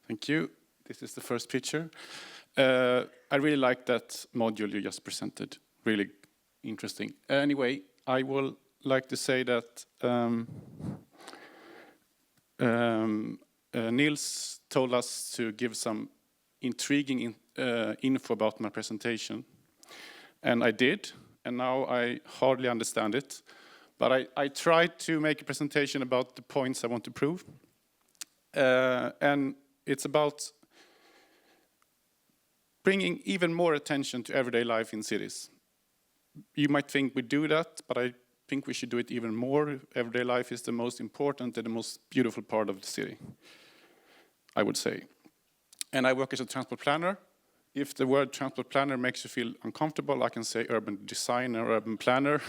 Thank you. This is the first picture. I really like that module you just presented. Really interesting. Anyway, I would like to say that Nils told us to give some intriguing info about my presentation. And I did, and now I hardly understand it. But I tried to make a presentation about the points I want to prove. And it's about bringing even more attention to everyday life in cities. You might think we do that, but I think we should do it even more. Everyday life is the most important and the most beautiful part of the city, I would say. And I work as a transport planner. If the word transport planner makes you feel uncomfortable, I can say urban designer, urban planner.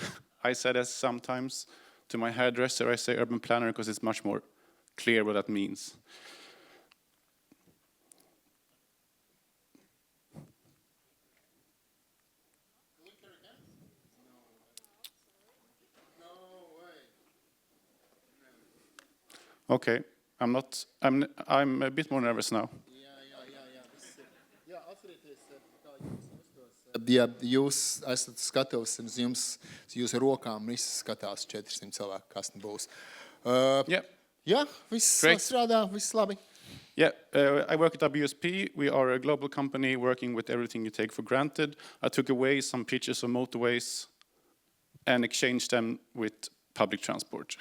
I say that sometimes to my hairdresser, I say urban planner because it's much more clear what that means. Okay, I'm a bit more nervous now. Ja jūs esat skatījis, jūsu rokām viss skatās 400 cilvēku, kas būs. Jā, viss strādā, viss labi. Yeah, I work at WSP. We are a global company working with everything you take for granted. I took away some pictures of motorways and exchanged them with public transport.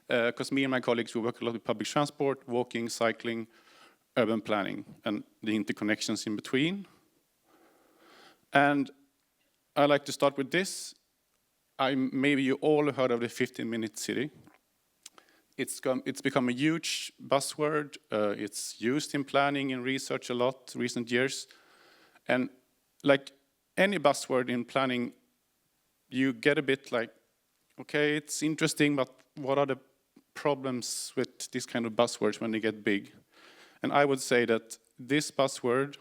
Because me and my colleagues, we work a lot with public transport, walking, cycling, urban planning, and the interconnections in between. And I like to start with this. Maybe you all heard of the 15-minute city. It's become a huge buzzword. It's used in planning and research a lot recent years. And like any buzzword in planning, you get a bit like, okay, it's interesting, but what are the problems with this kind of buzzwords when they get big? And I would say that this buzzword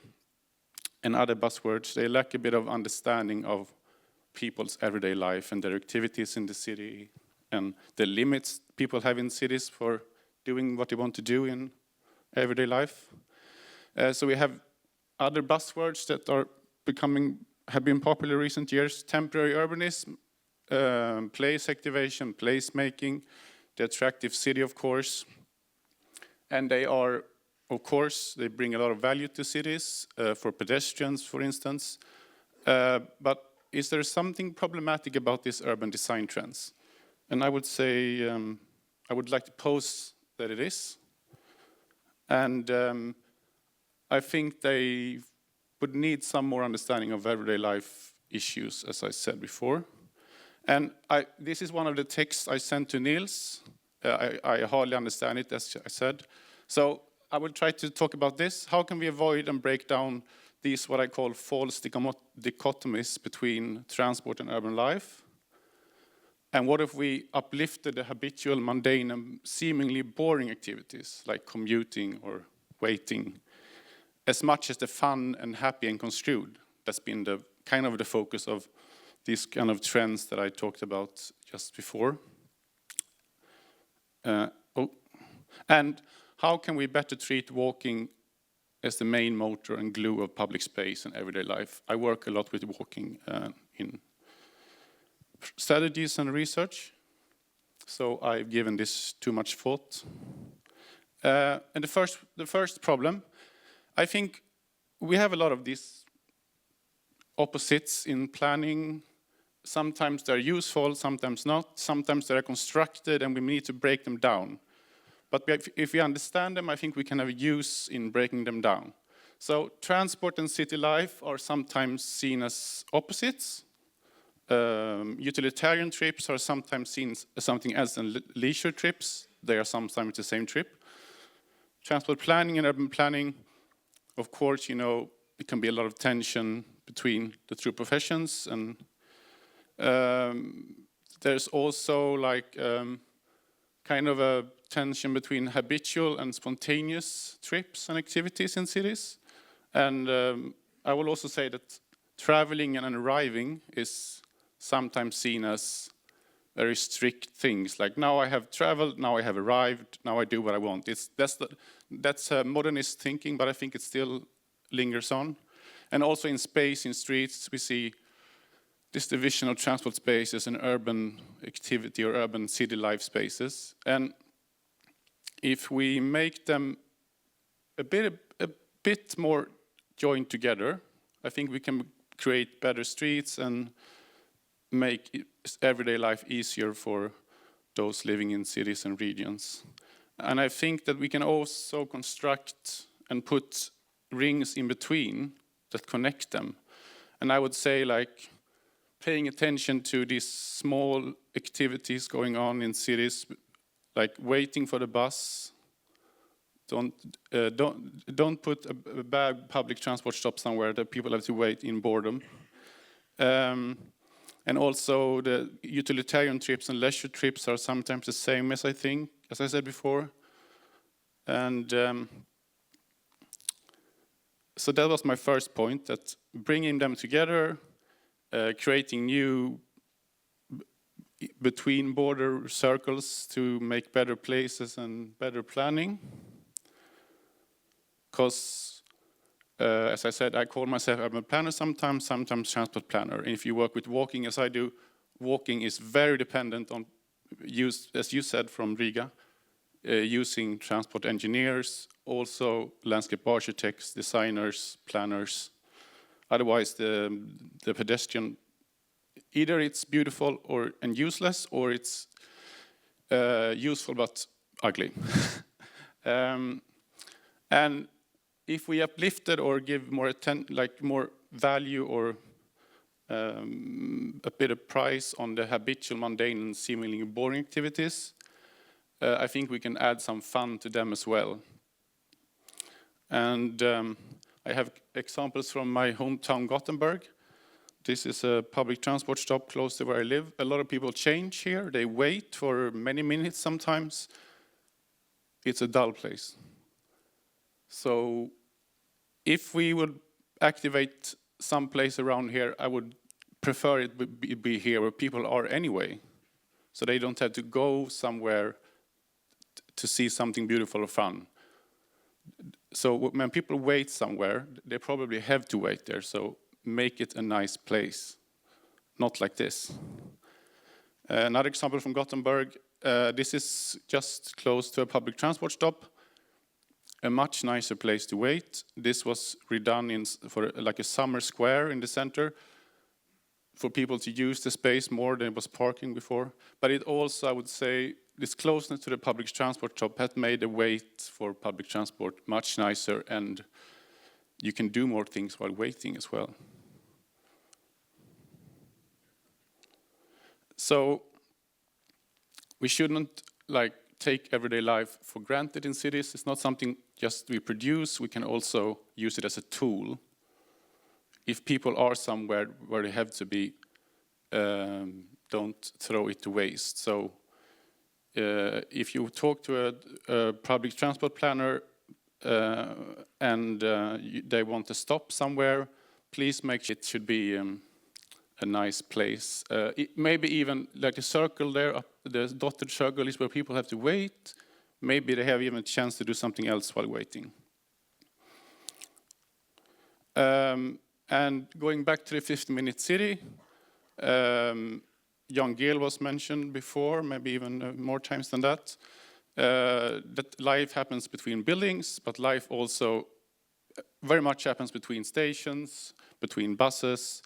and other buzzwords, they lack a bit of understanding of people's everyday life and their activities in the city and the limits people have in cities for doing what they want to do in everyday life. So we have other buzzwords that have been popular in recent years: temporary urbanism, place activation, place making, the attractive city, of course. And they are, of course, they bring a lot of value to cities, for pedestrians, for instance. But is there something problematic about these urban design trends? And I would say, I would like to pose that it is. And I think they would need some more understanding of everyday life issues, as I said before. And this is one of the texts I sent to Nils. I hardly understand it, as I said. So I will try to talk about this. How can we avoid and break down these, what I call false dichotomies between transport and urban life? And what if we uplifted the habitual, mundane, and seemingly boring activities, like commuting or waiting, as much as the fun and happy and construed? That's been the kind of the focus of these kind of trends that I talked about just before. And how can we better treat walking as the main motor and glue of public space and everyday life? I work a lot with walking in strategies and research, so I've given this too much thought. And the first problem, I think we have a lot of these opposites in planning. Sometimes they're useful, sometimes not. Sometimes they're constructed and we need to break them down. But if we understand them, I think we can have a use in breaking them down. So transport and city life are sometimes seen as opposites. Utilitarian trips are sometimes seen as something else than leisure trips. They are sometimes the same trip. Transport planning and urban planning, of course, it can be a lot of tension between the two professions. And there's also kind of a tension between habitual and spontaneous trips and activities in cities. And I will also say that traveling and arriving is sometimes seen as very strict things. Like now I have traveled, now I have arrived, now I do what I want. That's modernist thinking, but I think it still lingers on. And also in space, in streets, we see this division of transport spaces and urban activity or urban city life spaces. And if we make them a bit more joined together, I think we can create better streets and make everyday life easier for those living in cities and regions. And I think that we can also construct and put rings in between that connect them. And I would say, like, paying attention to these small activities going on in cities, like waiting for the bus. Don't put a bad public transport stop somewhere that people have to wait in boredom. And also the utilitarian trips and leisure trips are sometimes the same as I said before. And so that was my first point, that bringing them together, creating new between border circles to make better places and better planning. Because, as I said, I call myself urban planner sometimes transport planner. And if you work with walking as I do, walking is very dependent on use, as you said, from Riga, using transport engineers, also landscape architects, designers, planners. Otherwise, the pedestrian, either it's beautiful and useless, or it's useful but ugly. And if we uplifted or give more more value or a bit of price on the habitual, mundane, and seemingly boring activities, I think we can add some fun to them as well. And I have examples from my hometown, Gothenburg. This is a public transport stop close to where I live. A lot of people change here. They wait for many minutes sometimes. It's a dull place. So if we would activate some place around here, I would prefer it be here where people are anyway. So they don't have to go somewhere to see something beautiful or fun. So when people wait somewhere, they probably have to wait there. So make it a nice place, not like this. Another example from Gothenburg. This is just close to a public transport stop. A much nicer place to wait. This was redone for like a summer square in the center for people to use the space more than it was parking before. But it also, I would say, this closeness to the public transport stop had made the wait for public transport much nicer, and you can do more things while waiting as well. So we shouldn't take everyday life for granted in cities. It's not something just we produce. We can also use it as a tool. If people are somewhere where they have to be, don't throw it to waste. So if you talk to a public transport planner and they want to stop somewhere, please make sure it should be a nice place. Maybe even like a circle there, the dotted circle is where people have to wait. Maybe they have even a chance to do something else while waiting. And going back to the 15-minute city, Jan Gehl was mentioned before, maybe even more times than that. That life happens between buildings, but life also very much happens between stations, between buses,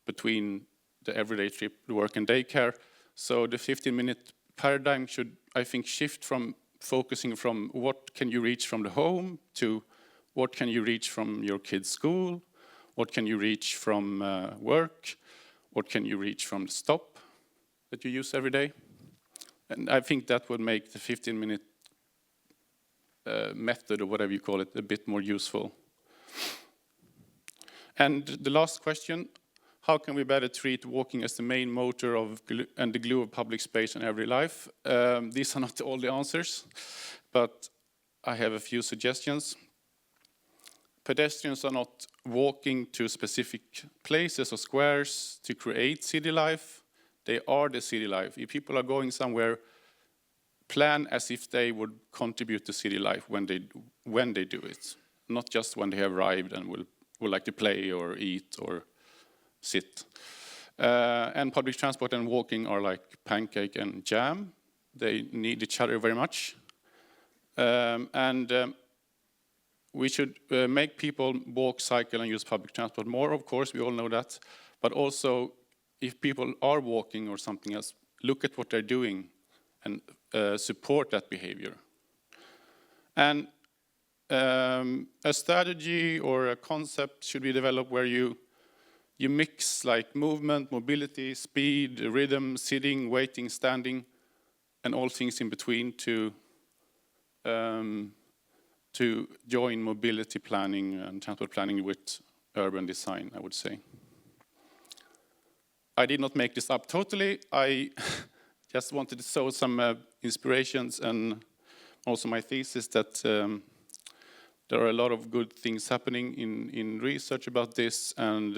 between the everyday trip, the work and daycare. So the 15-minute paradigm should, I think, shift from focusing from what can you reach from the home to what can you reach from your kid's school, what can you reach from work, what can you reach from the stop that you use every day. And I think that would make the 15-minute method, or whatever you call it, a bit more useful. And the last question, how can we better treat walking as the main motor and the glue of public space in everyday life? These are not all the answers, but I have a few suggestions. Pedestrians are not walking to specific places or squares to create city life. they are the city life. If people are going somewhere, plan as if they would contribute to city life when they do it, not just when they have arrived and will like to play or eat or sit. And public transport and walking are like pancake and jam. They need each other very much. We should make people walk, cycle, and use public transport more, of course, we all know that. But also, if people are walking or something else, look at what they're doing and support that behavior. And a strategy or a concept should be developed where you mix like movement, mobility, speed, rhythm, sitting, waiting, standing, and all things in between to join mobility planning and transport planning with urban design, I would say. I did not make this up totally. I just wanted to show some inspirations and also my thesis that there are a lot of good things happening in research about this, and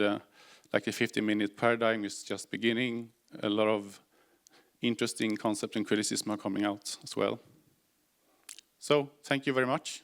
like a 50-minute paradigm is just beginning. A lot of interesting concepts and criticism are coming out as well. So, thank you very much.